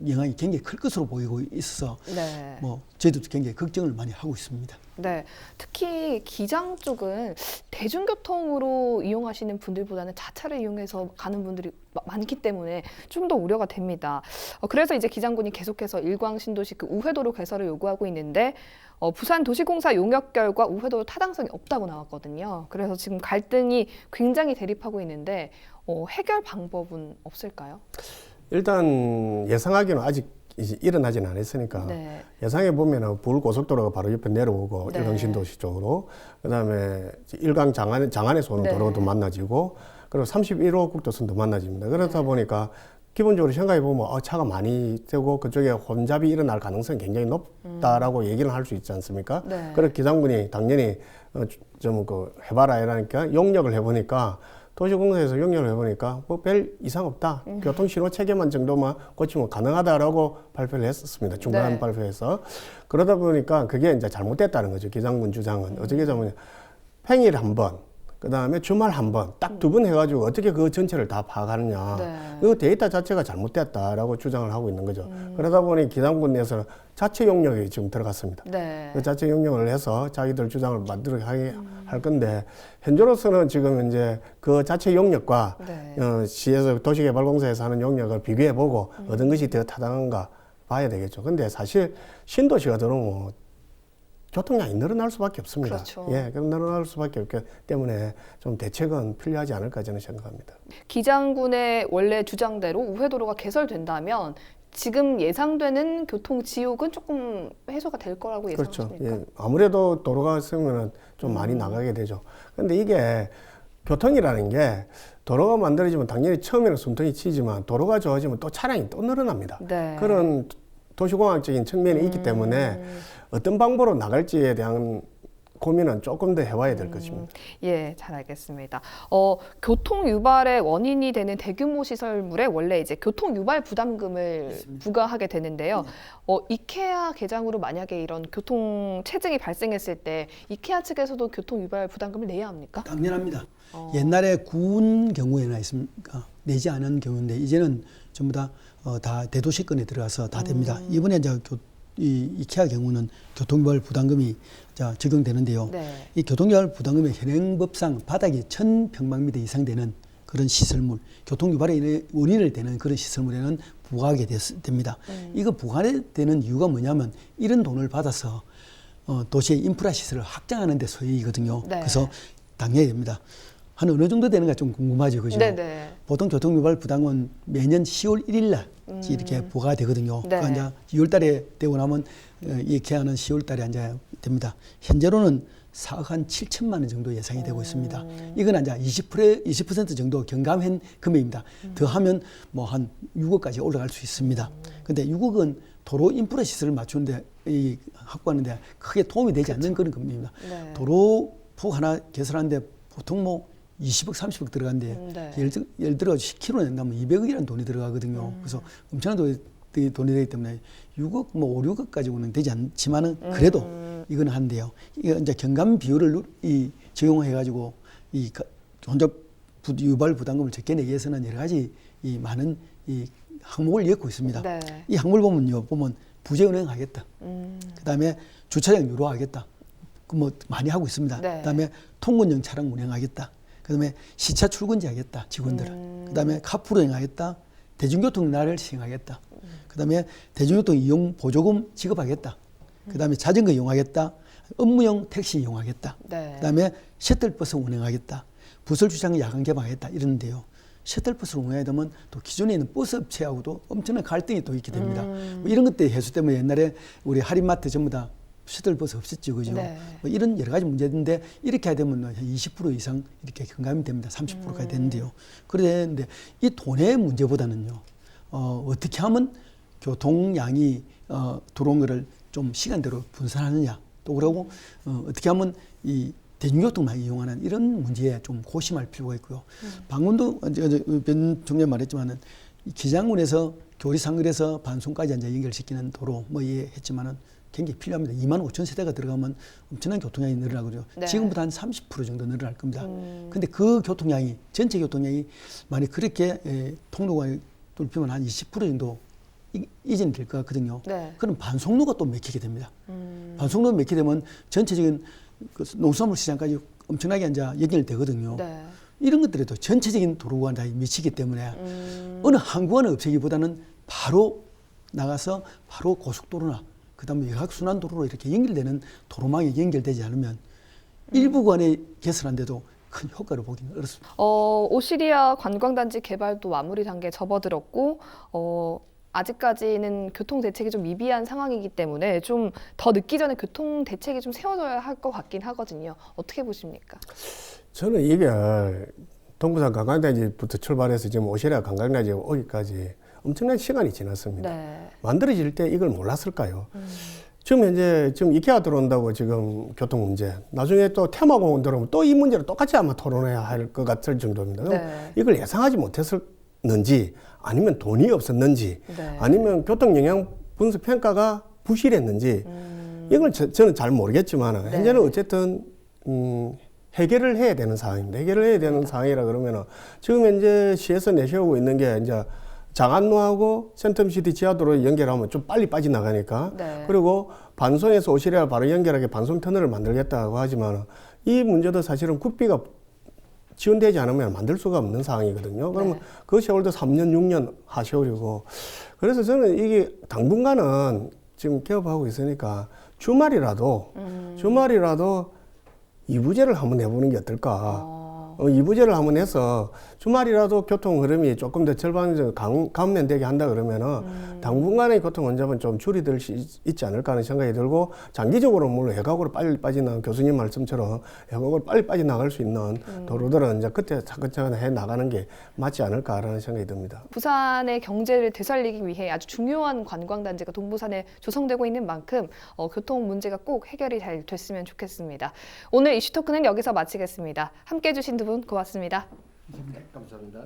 영향이 굉장히 클 것으로 보이고 있어서 네. 뭐 저희도 굉장히 걱정을 많이 하고 있습니다. 네, 특히 기장 쪽은 대중교통으로 이용하시는 분들보다는 자차를 이용해서 가는 분들이 많기 때문에 좀 더 우려가 됩니다. 그래서 이제 기장군이 계속해서 일광신도시 그 우회도로 개설을 요구하고 있는데 부산도시공사 용역 결과 우회도로 타당성이 없다고 나왔거든요. 그래서 지금 갈등이 굉장히 대립하고 있는데 해결 방법은 없을까요? 일단 예상하기는 아직 이제 일어나지는 않았으니까 네. 예상해 보면은 부울고속도로가 바로 옆에 내려오고 네. 일광신도시 쪽으로 그다음에 일광 장안에서 오는 네. 도로도 만나지고 그리고 31호 국도선도 만나집니다. 그러다 보니까 기본적으로 생각해 보면 차가 많이 되고 그쪽에 혼잡이 일어날 가능성이 굉장히 높다라고 얘기를 할 수 있지 않습니까? 네. 그래서 기장군이 당연히 좀 그 해봐라 이러니까 용역을 해보니까 도시공사에서 용역을 해보니까 뭐 별 이상 없다. 교통신호 체계만 정도만 고치면 가능하다라고 발표를 했었습니다. 중간 네. 발표에서. 그러다 보니까 그게 이제 잘못됐다는 거죠. 기장군 주장은. 어떻게 하면 평일 한 번, 그 다음에 주말 한 번, 딱 두 번 해가지고 어떻게 그 전체를 다 파악하느냐. 네. 그 데이터 자체가 잘못됐다라고 주장을 하고 있는 거죠. 그러다 보니 기장군 내에서는 자체 용역이 지금 들어갔습니다. 네. 그 자체 용역을 해서 자기들 주장을 만들어 하게 할 건데 현재로서는 지금 이제 그 자체 용역과 네. 시에서 도시개발공사에서 하는 용역을 비교해보고 어떤 것이 더 타당한가 봐야 되겠죠. 근데 사실 신도시가 들어오면 교통량이 늘어날 수밖에 없습니다. 그렇죠. 예, 그럼 늘어날 수밖에 없기 때문에 좀 대책은 필요하지 않을까 저는 생각합니다. 기장군의 원래 주장대로 우회도로가 개설된다면 지금 예상되는 교통 지옥은 조금 해소가 될 거라고 예상하십니까? 그렇죠. 예, 아무래도 도로가 있으면 좀 많이 나가게 되죠. 근데 이게 교통이라는 게 도로가 만들어지면 당연히 처음에는 숨통이 치지만 도로가 좋아지면 또 차량이 또 늘어납니다. 네. 그런 도시공학적인 측면이 있기 때문에 어떤 방법으로 나갈지에 대한 고민은 조금 더 해봐야 될 것입니다. 예, 잘 알겠습니다. 교통 유발의 원인이 되는 대규모 시설물에 원래 이제 교통 유발 부담금을 부과하게 되는데요. 이케아 개장으로 만약에 이런 교통 체증이 발생했을 때 이케아 측에서도 교통 유발 부담금을 내야 합니까? 당연합니다. 옛날에 군 경우에나 있습니까? 내지 않은 경우인데 이제는 전부 다 대도시권에 들어가서 다 됩니다. 이번에 이제 이 이케아 경우는 교통유발 부담금이 적용되는데요. 네. 이 교통유발 부담금의 현행법상 바닥이 1000평방미터 이상 되는 그런 시설물, 교통 유발의 원인을 되는 그런 시설물에는 부과하게 됩니다. 이거 부과되는 이유가 뭐냐면 이런 돈을 받아서 도시의 인프라 시설을 확장하는 데 소요이거든요. 네. 그래서 당연히 됩니다. 한 어느 정도 되는가 좀 궁금하죠, 그죠? 네네. 보통 교통유발 부담은 매년 10월 1일 날 이렇게 부과가 되거든요. 네. 그러니까 이제 2월 달에 되고 나면 이 개하는 10월 달에 이제 됩니다. 현재로는 4억 한 7천만 원 정도 예상이 되고 있습니다. 이건 이제 20% 정도 경감한 금액입니다. 더하면 뭐 한 6억까지 올라갈 수 있습니다. 근데 6억은 도로 인프라 시설을 맞추는데 확보하는데 크게 도움이 되지 않는 그런 금액입니다. 네. 도로 폭 하나 개설하는데 보통 뭐 20억, 30억 들어가는데 네. 예를 들어 10km 낸다면 200억이라는 돈이 들어가거든요. 그래서 엄청난 돈이 되기 때문에 6억, 뭐 5, 6억 가지고는 되지 않지만은 그래도 이건 한데요. 이거 이제 경감 비율을 적용해가지고 이 혼잡 유발 부담금을 적게 내기 위해서는 여러 가지 이 많은 이 항목을 엮고 있습니다. 네. 이 항목을 보면 부재 운행하겠다. 그다음에 주차장 유로하겠다. 뭐 많이 하고 있습니다. 네. 그다음에 통근형 차량 운행하겠다. 그다음에 시차 출근제 하겠다. 직원들은. 그다음에 카풀 운행하겠다. 대중교통 날을 시행하겠다. 그다음에 대중교통 이용 보조금 지급하겠다. 그다음에 자전거 이용하겠다. 업무용 택시 이용하겠다. 네. 그다음에 셔틀버스 운행하겠다. 부설 주차장 야간 개방하겠다. 이러는데요. 셔틀버스를 운행하게 되면 또 기존에 있는 버스 업체하고도 엄청난 갈등이 또 있게 됩니다. 뭐 이런 것들 해소 때문에 옛날에 우리 할인마트 전부 다 셔틀버스 없었죠, 그죠? 네. 뭐 이런 여러 가지 문제인데 이렇게 하게 되면 한 20% 이상 이렇게 경감이 됩니다. 30%까지 되는데요. 그런데 이 돈의 문제보다는요, 어떻게 하면 교통량이 들어온 거를 좀 시간대로 분산하느냐, 또 그러고 어떻게 하면 이 대중교통만 이용하는 이런 문제에 좀 고심할 필요가 있고요. 방금도 변 총장 말했지만은 기장군에서 교리상거리에서 반송까지 이제 연결시키는 도로 뭐 이해했지만은 굉장히 필요합니다. 2만 5천 세대가 들어가면 엄청난 교통량이 늘어나거든요. 네. 지금보다 한 30% 정도 늘어날 겁니다. 근데 그 교통량이 전체 교통량이 만약 그렇게 통로가 뚫히면 한 20% 정도 이전이 될 것 같거든요. 네. 그럼 반송로가 또 막히게 됩니다. 반송로가 막히게 되면 전체적인 그 농수산물 시장까지 엄청나게 이제 연결되거든요. 네. 이런 것들에도 전체적인 도로가 다 미치기 때문에 어느 한 구간을 없애기보다는 바로 나가서 바로 고속도로나 그다음에 외곽순환도로로 이렇게 연결되는 도로망에 연결되지 않으면 일부 구간에 개설한데도 큰 효과를 보기는 어렵습니다. 오시리아 관광단지 개발도 마무리 단계에 접어들었고 아직까지는 교통 대책이 좀 미비한 상황이기 때문에 좀 더 늦기 전에 교통 대책이 좀 세워져야 할 것 같긴 하거든요. 어떻게 보십니까? 저는 이게 동부산 관광단지부터 출발해서 지금 오시리아 관광단지 오기까지 엄청난 시간이 지났습니다. 네. 만들어질 때 이걸 몰랐을까요? 지금 현재 이케아 들어온다고 지금 교통 문제, 나중에 또 테마공원 들어오면 또 이 문제를 똑같이 아마 토론해야 할 것 같을 정도입니다. 그럼 네. 이걸 예상하지 못했었는지, 아니면 돈이 없었는지, 네. 아니면 교통 영향 분석 평가가 부실했는지, 이걸 저는 잘 모르겠지만 네. 현재는 어쨌든 해결을 해야 되는 상황입니다. 해결을 해야 되는 상황이라 그러면은 지금 현재 시에서 내세우고 있는 게 이제 장안로하고 센텀시티 지하도로 연결하면 좀 빨리 빠져나가니까. 네. 그리고 반송에서 오시리아 바로 연결하게 반송 터널을 만들겠다고 하지만 이 문제도 사실은 국비가 지원되지 않으면 만들 수가 없는 상황이거든요. 그러면 네. 그 세월도 3년, 6년 하세월이고. 그래서 저는 이게 당분간은 지금 개업하고 있으니까 주말이라도 이부제를 한번 해보는 게 어떨까. 이부제를 한번 해서 주말이라도 교통 흐름이 조금 더 절반 감면되게 한다 그러면은 당분간의 교통 혼잡은 좀 줄이될 수 있지 않을까 하는 생각이 들고, 장기적으로 물론 외곽으로 빨리 빠지는 교수님 말씀처럼 외곽으로 빨리 빠져나갈 수 있는 도로들은 이제 그때 차근차근 해 나가는 게 맞지 않을까라는 생각이 듭니다. 부산의 경제를 되살리기 위해 아주 중요한 관광단지가 동부산에 조성되고 있는 만큼 교통 문제가 꼭 해결이 잘 됐으면 좋겠습니다. 오늘 이슈토크는 여기서 마치겠습니다. 함께해 주신 두 분 고맙습니다. 감사합니다.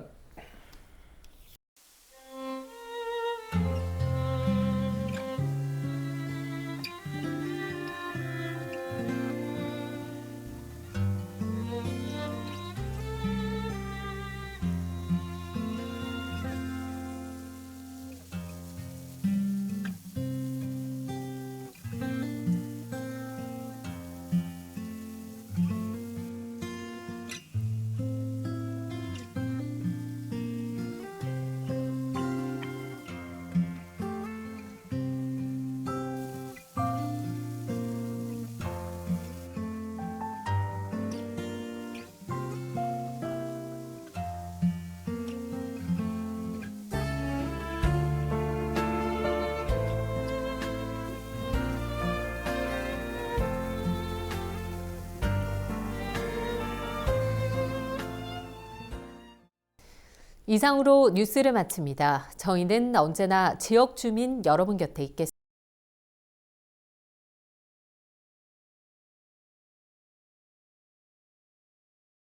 이상으로 뉴스를 마칩니다. 저희는 언제나 지역 주민 여러분 곁에 있겠습니다.